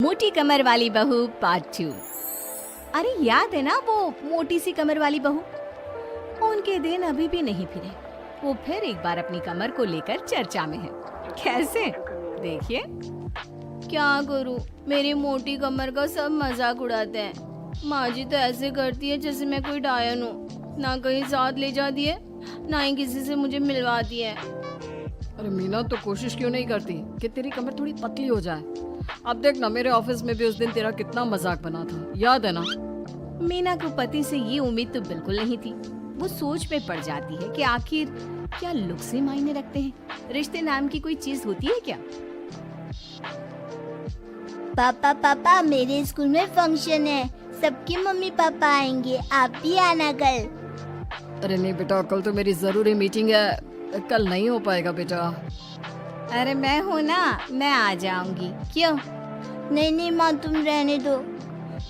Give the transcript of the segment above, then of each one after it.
मोटी कमर वाली बहू पार्ट 2। अरे याद है ना वो मोटी सी कमर वाली बहू? उनके दिन अभी भी नहीं फिरे। वो फिर एक बार अपनी कमर को लेकर चर्चा में है। कैसे? देखिए। क्या करूं, मेरी मोटी कमर का सब मजाक उड़ाते हैं। माँ जी तो ऐसे करती है जैसे मैं कोई डायन हूँ। ना कहीं साथ ले जाती है, ना ही किसी से मुझे मिलवाती है। अरे मीना, तो कोशिश क्यों नहीं करती कि तेरी कमर थोड़ी पतली हो जाए? अब देख ना, मेरे ऑफिस में भी उस दिन तेरा कितना मजाक बना था, याद है ना? मीना को पति से ये उम्मीद तो बिल्कुल नहीं थी। वो सोच में पड़ जाती है कि आखिर क्या लुक से मायने रखते हैं। रिश्ते नाम की कोई चीज होती है क्या? पापा पापा, मेरे स्कूल में फंक्शन है, सबके मम्मी पापा आएंगे, आप भी आना कल। अरे नहीं बेटा, कल तो मेरी जरूरी मीटिंग है, कल नहीं हो पाएगा बेटा। अरे मैं हूँ ना, मैं आ जाऊंगी। क्यों? नहीं नहीं माँ, तुम रहने दो।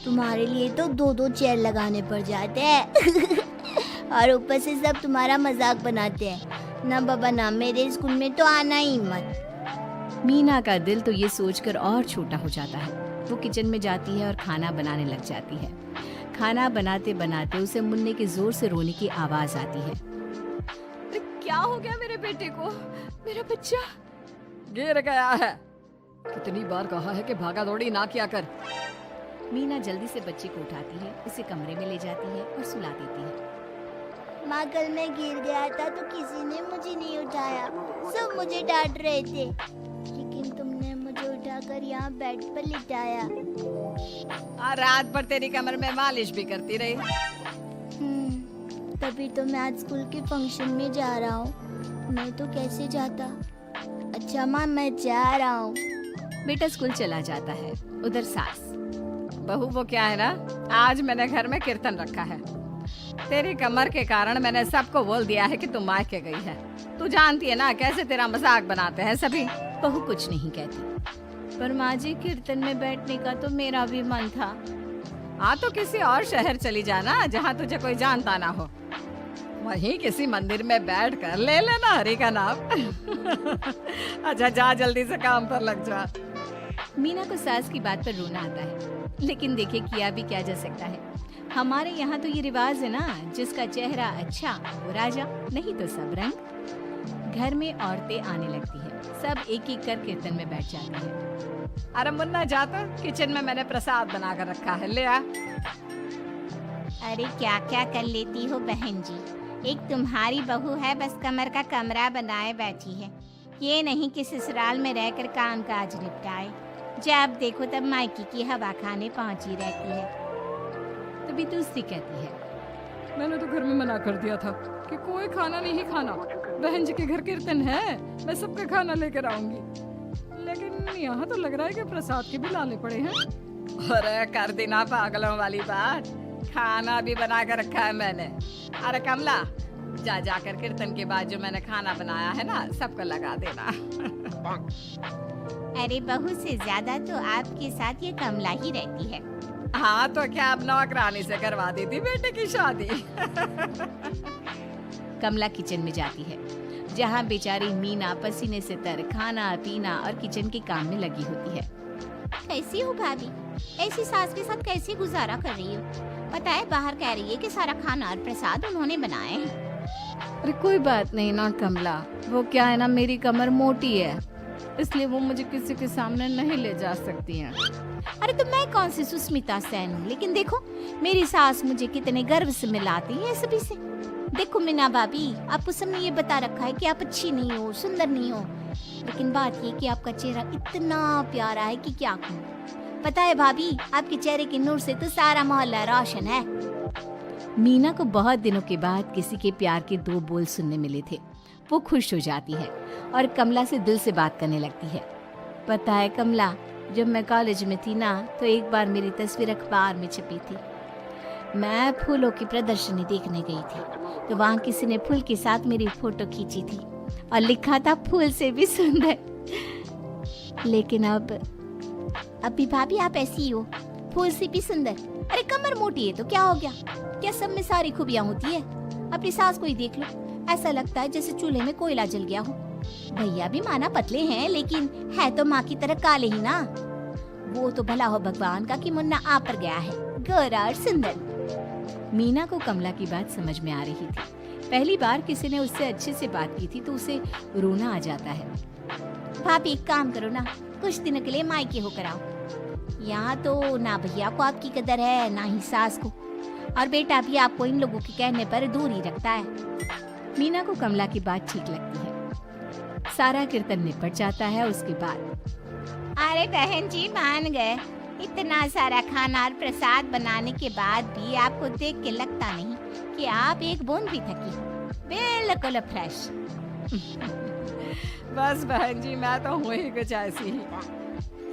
तुम्हारे लिए तो दो दो चेयर लगाने पड़ जाते हैं और ऊपर से सब तुम्हारा मजाक बनाते हैं। ना बाबा ना, मेरे स्कूल में तो आना ही मत। मीना का दिल तो ये सोचकर और छोटा हो जाता है। वो किचन में जाती है और खाना बनाने लग जाती है। खाना बनाते बनाते उसे मुन्ने के जोर से रोने की आवाज आती है। अरे क्या हो गया मेरे बेटे को? मेरा बच्चा गिर गया है। कितनी बार कहा है कि भागा दौड़ी ना किया कर। मीना जल्दी से बच्चे को उठाती है, उसे कमरे में ले जाती है और सुला देती है। माँ, कल मैं गिर गया था तो किसी ने मुझे नहीं उठाया, सब मुझे डांट रहे थे, लेकिन तुमने मुझे उठाकर यहाँ बेड पर लिटाया। और रात भर तेरी कमर में मालिश भी करती रही। तभी तो मैं आज स्कूल के फंक्शन में जा रहा हूँ, नहीं तो कैसे जाता। अच्छा माँ, मैं जा रहा हूँ। बेटा स्कूल चला जाता है। उधर सास, बहू वो क्या है ना, आज मैंने घर में कीर्तन रखा है। तेरी कमर के कारण मैंने सबको बोल दिया है कि तू मायके गई है। तू जानती है ना कैसे तेरा मजाक बनाते हैं सभी। बहू कुछ नहीं कहती। पर माँ जी, कीर्तन में बैठने का तो मेरा भी मन था। हाँ तो किसी और शहर चली जाना जहाँ तुझे कोई जानता ना हो। वहीं किसी मंदिर में बैठ कर ले लेना हरि का नाम अच्छा जा, जल्दी से काम पर लग जा। मीना को सास की बात पर रोना आता है, लेकिन देखिए किया भी क्या जा सकता है। हमारे यहाँ तो ये रिवाज है ना, जिसका चेहरा अच्छा वो राजा, नहीं तो सब रंग। घर में औरतें आने लगती है, सब एक एक कर कीर्तन में बैठ जाती है। अरे मुन्ना, जा तो किचन में मैंने प्रसाद बना कर रखा है, ले आ। अरे क्या क्या कर लेती हो बहन जी, एक तुम्हारी बहू है बस कमर का कमरा बनाए बैठी है। ये नहीं कि ससुराल में रहकर काम काज निपटाए, जब देखो तब मायके की हवा खाने पहुंची रहती है। तभी दूसरी कहती है, मैंने तो घर में मना कर दिया था कि कोई खाना नहीं खाना। बहन जी के घर कीर्तन है, मैं सबका खाना लेकर आऊंगी। लेकिन यहाँ तो लग रहा है कि प्रसाद के भी लाने पड़े हैं। अरे कर देना पागलों वाली बात, खाना भी बना कर रखा है मैंने। अरे कमला, जा जाकर कीर्तन के बाद जो मैंने खाना बनाया है ना, सबको लगा देना अरे बहू से ज्यादा तो आपके साथ ये कमला ही रहती है। हाँ तो क्या अब नौकरानी से करवा दी थी बेटे की शादी कमला किचन में जाती है, जहाँ बेचारी मीना पसीने से तर खाना पीना और किचन के काम में लगी होती है। कैसी हो भाभी, ऐसी सास के साथ कैसे गुजारा कर रही हो? पता है बाहर कह रही है कि सारा खाना और प्रसाद उन्होंने बनाए हैं। अरे कोई बात नहीं ना कमला, वो क्या है ना, मेरी कमर मोटी है, इसलिए वो मुझे किसी के सामने नहीं ले जा सकती हैं। अरे तो मैं कौन सी सुस्मिता सेन हूँ, लेकिन देखो मेरी सास मुझे कितने गर्व से मिलाती है सभी से। देखो मीना भाभी, आपको सबने ये बता रखा है कि आप अच्छी नहीं हो, सुंदर नहीं हो, लेकिन बात ये कि आपका चेहरा इतना प्यारा है कि क्या कहूँ। पता है भाभी, आपके चेहरे के नूर से तो सारा मोहल्ला रोशन है। मीना को बहुत दिनों के बाद किसी के प्यार के दो बोल सुनने मिले थे। वो खुश हो जाती है और कमला से दिल से बात करने लगती है। पता है कमला, जब मैं कॉलेज में थी ना, तो एक बार मेरी तस्वीर अखबार में छपी थी। मैं फूलों की प्रदर्शनी देखने गई थी, तो वहाँ किसी ने फूल के साथ मेरी फोटो खींची थी और लिखा था फूल से भी सुंदर। लेकिन अभी भाभी आप ऐसी हो, फूल से भी सुंदर। अरे कमर मोटी है तो क्या हो गया, क्या सब में सारी खूबियाँ होती है? अपनी सास को ही देख लो, ऐसा लगता है जैसे चूल्हे में कोयला जल गया हो। भैया भी माना पतले हैं, लेकिन है तो माँ की तरह काले ही ना। वो तो भला हो भगवान का कि मुन्ना आ पर गया है, गोरा और सुंदर। मीना को कमला की बात समझ में आ रही थी। पहली बार किसी ने उससे अच्छे से बात की थी तो उसे रोना आ जाता है। भाभी एक काम करो ना, कुछ दिनों के लिए मायके होकर आओ। यहाँ तो ना भैया को आपकी कदर है ना ही सास को, और बेटा भी आपको इन लोगों के कहने पर दूर ही रखता है। मीना को कमला की बात ठीक लगती है। सारा कीर्तन निपट जाता है। उसके बाद अरे बहन जी मान गए, इतना सारा खाना और प्रसाद बनाने के बाद भी आपको देख के लगता नहीं कि आप एक बूंद भी थकी हो, बिल्कुल फ्रेश। बस बहन जी मैं तो हूँ ही कुछ ऐसी ही।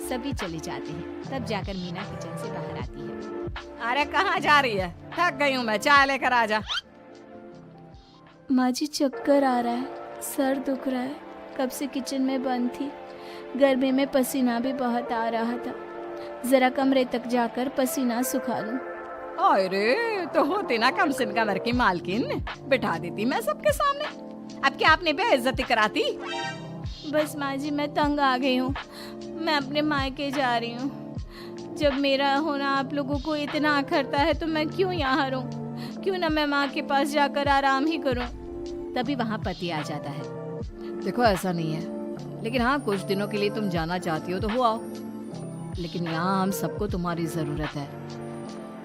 सभी चले जाते हैं। तब जाकर मीना किचन से बाहर आती है। अरे कहाँ जा रही है? थक गई हूँ मैं, चाय लेकर आ जा। माँ जी चक्कर आ रहा है, सर दुख रहा है, कब से किचन में बंद थी, गर्मी में पसीना भी बहुत आ रहा था, जरा कमरे तक जाकर पसीना सुखा लूं। अरे तो होती ना कम सिन कमर की मालकिन, बिठा देती मैं सबके सामने। अब क्या आपने बेइज्जती कराती? बस माँ जी मैं तंग आ गई हूँ, मैं अपने मायके जा रही हूँ। जब मेरा होना आप लोगों को इतना अखरता है तो मैं क्यों यहाँ रहूँ, क्यों ना मैं माँ के पास जाकर आराम ही करूँ। तभी वहाँ पति आ जाता है। देखो ऐसा नहीं है, लेकिन हाँ कुछ दिनों के लिए तुम जाना चाहती हो तो हो आओ, लेकिन यहाँ हम सबको तुम्हारी जरूरत है।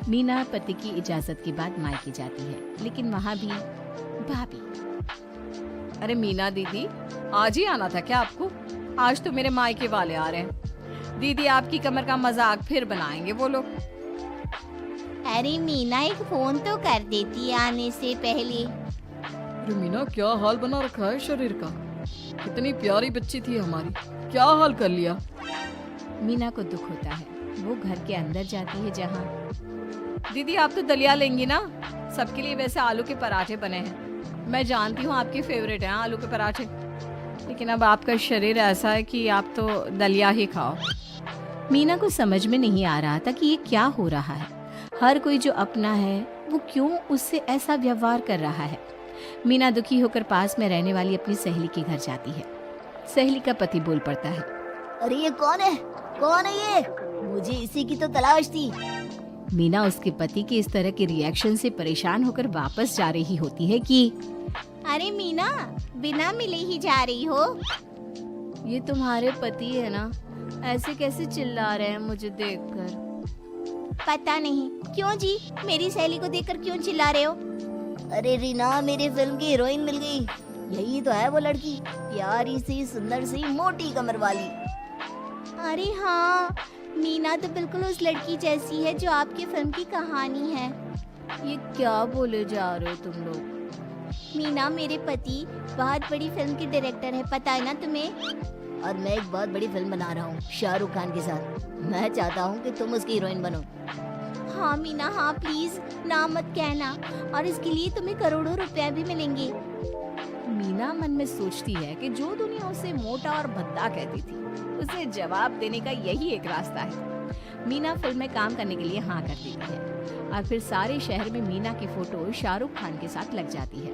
मीना पति की इजाजत के बाद मायके जाती है, लेकिन वहाँ भी भाभी। अरे मीना दीदी आज ही आना था क्या आपको? आज तो मेरे मायके वाले आ रहे हैं। दीदी आपकी कमर का मजाक फिर बनाएंगे वो लोग। अरे मीना एक फोन तो कर देती आने से पहले। अरे मीना क्या हाल बना रखा है शरीर का, कितनी प्यारी बच्ची थी हमारी, क्या हाल कर लिया। मीना को दुख होता है। वो घर के अंदर जाती है जहाँ दीदी आप तो दलिया लेंगी ना? सबके लिए वैसे आलू के पराठे बने हैं, मैं जानती हूँ आपके फेवरेट हैं आलू के पराठे, लेकिन अब आपका शरीर ऐसा है कि आप तो दलिया ही खाओ। मीना को समझ में नहीं आ रहा था कि ये क्या हो रहा है। हर कोई जो अपना है वो क्यों उससे ऐसा व्यवहार कर रहा है। मीना दुखी होकर पास में रहने वाली अपनी सहेली के घर जाती है। सहेली का पति बोल पड़ता है, अरे ये कौन है, कौन है ये? मुझे इसी की तो तलाश थी। मीना उसके पति के इस तरह के रिएक्शन से परेशान होकर वापस जा रही होती है कि अरे मीना बिना मिले ही जा रही हो? ये तुम्हारे पति है ना, ऐसे कैसे चिल्ला रहे हैं मुझे देखकर। पता नहीं क्यों जी, मेरी सहेली को देखकर क्यों चिल्ला रहे हो? अरे रीना मेरी फिल्म की हीरोइन मिल गई, यही तो है वो लड़की, प्यारी सी सुंदर सी मोटी कमर वाली। अरे हाँ, मीना तो बिल्कुल उस लड़की जैसी है जो आपकी फिल्म की कहानी है। ये क्या बोले जा रहे हो तुम लोग? मीना मेरे पति बहुत बड़ी फिल्म के डायरेक्टर है, पता है ना तुम्हें? और मैं एक बहुत बड़ी फिल्म बना रहा हूँ शाहरुख खान के साथ, मैं चाहता हूँ कि तुम उसकी हीरोइन बनो। हाँ मीना हाँ प्लीज, ना मत कहना, और इसके लिए तुम्हें करोड़ों रुपए भी मिलेंगे। मीना मन में सोचती है कि जो दुनिया उसे मोटा और भद्दा कहती थी उसे जवाब देने का यही एक रास्ता है। मीना फिल्म में काम करने के लिए हाँ कर देती है और फिर सारे शहर में मीना की फोटो शाहरुख खान के साथ लग जाती है।